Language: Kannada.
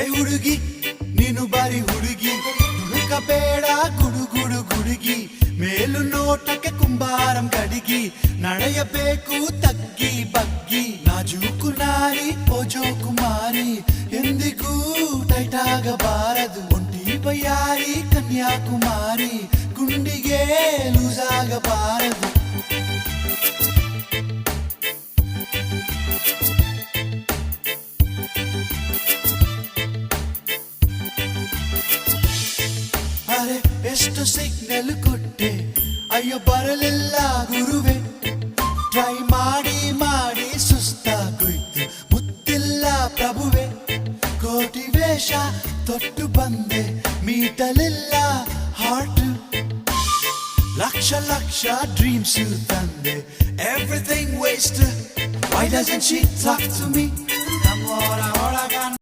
ಏ ಹುಡುಗಿ ನೀನು ಬಾರಿ ಹುಡುಗಿ, ಹುಡುಕಬೇಡ ಗುಡುಗುಡು ಗುಡುಗಿ, ಮೇಲು ನೋಟಕ್ಕೆ ಕುಂಬಾರಂ ಗಡಿಗಿ, ನಡೆಯಬೇಕು ತಗ್ಗಿ ಬಗ್ಗಿ, ನಾಜೂಕು ನಾರಿ ಓಜೋ ಕುಮಾರಿ, ಎಂದಿಗೂ ಟೈಟಾಗಬಾರದು, ಒಂಟಿ ಬಯ್ಯಾರಿ ಕನ್ಯಾಕುಮಾರಿ, ಗುಂಡಿಗೆ ಲೂಸಾಗಬಾರದು. ಅರೆ ಎಷ್ಟು ಸಿಗ್ನಲ್ ಕೊಟ್ಟೆ, ಅಯ್ಯೋ ಬರಲಿಲ್ಲ ಗುರುವೆ, ಟ್ರೈ ಮಾಡಿ ಮಾಡಿ ಸುಸ್ತಾಗೋಯ್ತು, ಮುತ್ತಿಲ್ಲ ಪ್ರಭುವೆ, ಕೋಟಿ ವೇಷ ತೊಟ್ಟು ಬಂದೆ, ಮೀಟಲಿಲ್ಲ ಹಾರ್ಟ್, ಲಕ್ಷ ಲಕ್ಷ ಡ್ರೀಮ್ಸ್ ತಂದೆ, everything waste, why doesn't she talk to me? ನಮ್ಮೋರ ಒಳಗೆ